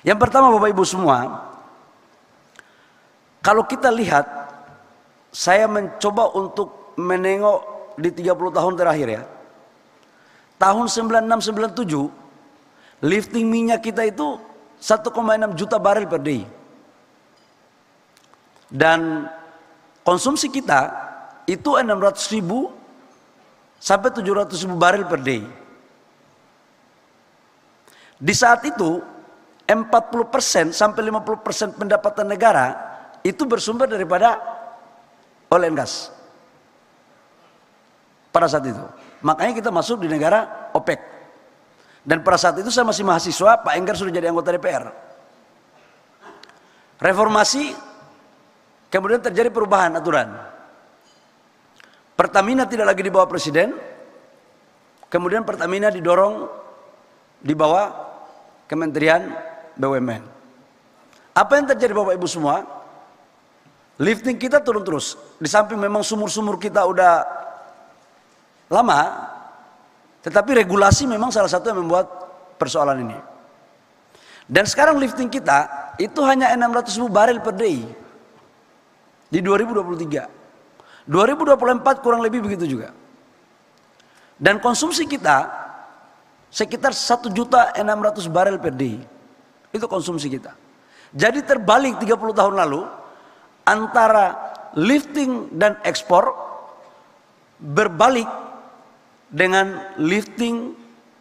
Yang pertama Bapak Ibu semua, kalau kita lihat, saya mencoba untuk menengok di 30 tahun terakhir ya. Tahun 96-97, lifting minyak kita itu 1,6 juta barel per day. Dan konsumsi kita itu 600.000 sampai 700.000 barel per day. Di saat itu 40% sampai 50% pendapatan negara itu bersumber daripada oil and gas. Pada saat itu, makanya kita masuk di negara OPEC. Dan pada saat itu saya masih mahasiswa, Pak Enggar sudah jadi anggota DPR. Reformasi, kemudian terjadi perubahan aturan. Pertamina tidak lagi di bawah presiden, kemudian Pertamina didorong di bawah Kementerian BUMN. Apa yang terjadi Bapak Ibu semua? Lifting kita turun terus. Di samping memang sumur-sumur kita udah lama, tetapi regulasi memang salah satu yang membuat persoalan ini. Dan sekarang lifting kita itu hanya 600.000 barel per day di 2023. 2024 kurang lebih begitu juga. Dan konsumsi kita sekitar 1.600.000 barel per day. Itu konsumsi kita. Jadi terbalik 30 tahun lalu, antara lifting dan ekspor berbalik dengan lifting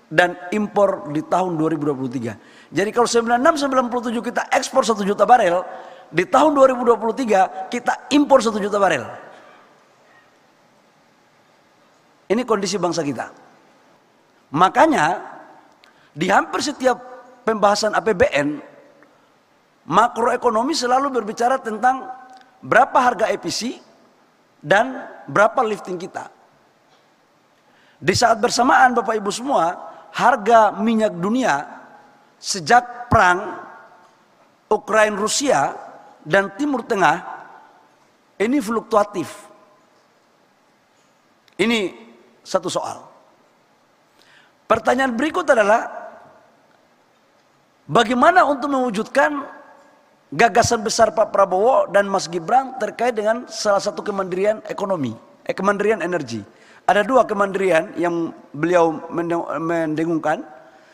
dan impor di tahun 2023. Jadi kalau 96-97 kita ekspor 1 juta barel, di tahun 2023 kita impor 1 juta barel. Ini kondisi bangsa kita. Makanya di hampir setiap pembahasan APBN, makroekonomi selalu berbicara tentang berapa harga EPC dan berapa lifting kita. Di saat bersamaan Bapak Ibu semua, harga minyak dunia sejak perang Ukraina Rusia dan Timur Tengah ini fluktuatif. Ini satu soal. Pertanyaan berikut adalah bagaimana untuk mewujudkan gagasan besar Pak Prabowo dan Mas Gibran terkait dengan salah satu kemandirian ekonomi, kemandirian energi. Ada dua kemandirian yang beliau mendengungkan.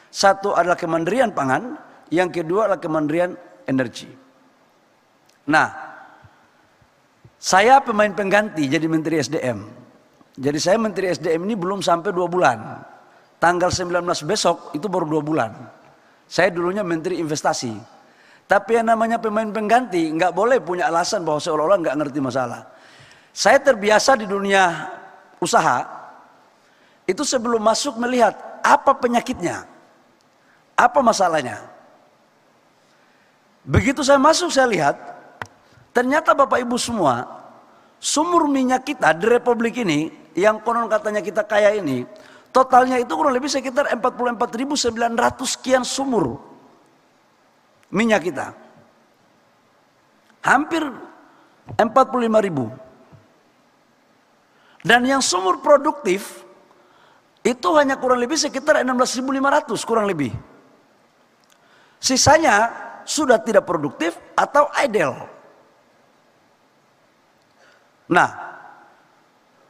Satu adalah kemandirian pangan, yang kedua adalah kemandirian energi. Nah, saya pemain pengganti jadi Menteri SDM. Jadi saya Menteri SDM ini belum sampai 2 bulan. Tanggal 19 besok itu baru 2 bulan. Saya dulunya Menteri Investasi. Tapi yang namanya pemain pengganti nggak boleh punya alasan bahwa seolah-olah nggak ngerti masalah. Saya terbiasa di dunia usaha itu sebelum masuk melihat apa penyakitnya, apa masalahnya. Begitu saya masuk saya lihat, ternyata Bapak Ibu semua, sumur minyak kita di Republik ini yang konon katanya kita kaya ini, totalnya itu kurang lebih sekitar 44.900 sekian sumur minyak kita. Hampir 45.000. Dan yang sumur produktif itu hanya kurang lebih sekitar 16.500 kurang lebih. Sisanya sudah tidak produktif atau idle. Nah,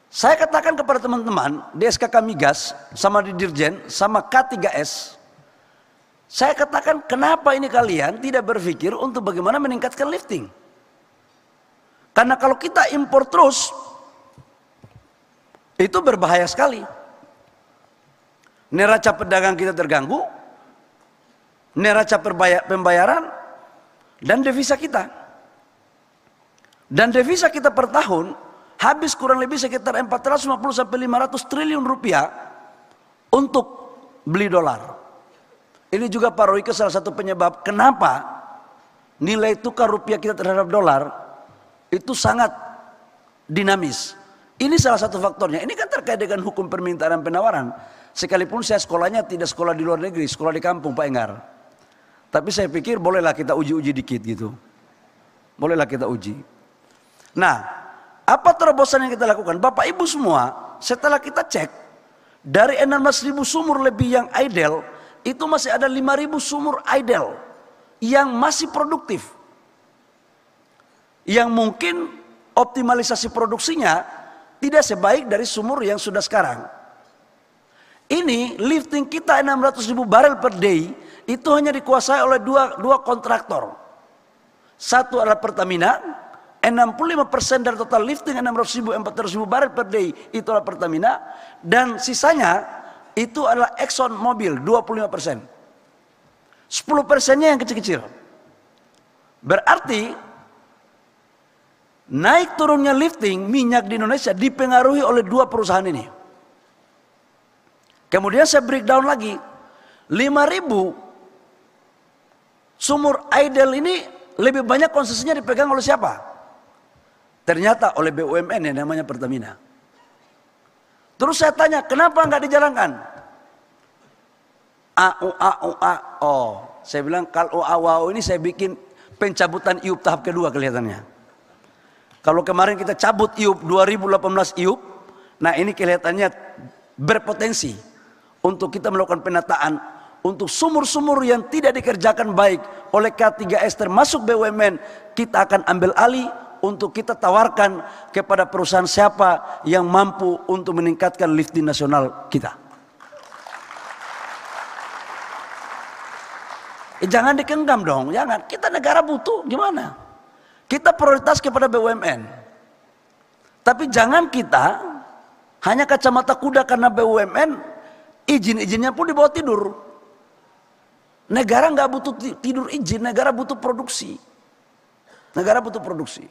saya katakan kepada teman-teman di SKK Migas sama di Dirjen sama K3S, saya katakan kenapa ini kalian tidak berpikir untuk bagaimana meningkatkan lifting? Karena kalau kita impor terus itu berbahaya sekali. Neraca perdagangan kita terganggu, neraca pembayaran, dan devisa kita. Dan devisa kita per tahun habis kurang lebih sekitar 450 sampai 500 triliun rupiah untuk beli dolar. Ini juga Pak Royke salah satu penyebab kenapa nilai tukar rupiah kita terhadap dolar itu sangat dinamis. Ini salah satu faktornya. Ini kan terkait dengan hukum permintaan dan penawaran. Sekalipun saya sekolahnya tidak sekolah di luar negeri, sekolah di kampung Pak Enggar. Tapi saya pikir bolehlah kita uji-uji dikit gitu. Bolehlah kita uji. Nah, apa terobosan yang kita lakukan? Bapak Ibu semua, setelah kita cek, dari 16.000 sumur lebih yang idle, itu masih ada 5.000 sumur idle yang masih produktif, yang mungkin optimalisasi produksinya tidak sebaik dari sumur yang sudah sekarang. Ini lifting kita 600.000 barel per day itu hanya dikuasai oleh dua kontraktor. Satu adalah Pertamina, 65% dari total lifting 600.000 400.000 barel per day itu adalah Pertamina, dan sisanya itu adalah Exxon Mobil 25%. 10%-nya yang kecil-kecil. Berarti naik turunnya lifting minyak di Indonesia dipengaruhi oleh dua perusahaan ini. Kemudian saya breakdown lagi, 5.000 sumur idle ini lebih banyak konsesinya dipegang oleh siapa? Ternyata oleh BUMN yang namanya Pertamina. Terus saya tanya, kenapa nggak dijalankan? Saya bilang kalau ini saya bikin pencabutan IUP tahap kedua kelihatannya. Kalau kemarin kita cabut IUP 2018 IUP, nah ini kelihatannya berpotensi untuk kita melakukan penataan untuk sumur-sumur yang tidak dikerjakan baik oleh K3S termasuk BUMN, kita akan ambil alih untuk kita tawarkan kepada perusahaan siapa yang mampu untuk meningkatkan lifting nasional kita. Jangan dikenggam dong, jangan. Kita negara butuh, gimana? Kita prioritas kepada BUMN. Tapi jangan kita hanya kacamata kuda karena BUMN, izin-izinnya pun dibawa tidur. Negara nggak butuh tidur izin, negara butuh produksi. Negara butuh produksi.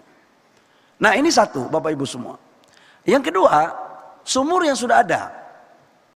Nah ini satu, Bapak Ibu semua. Yang kedua, sumur yang sudah ada.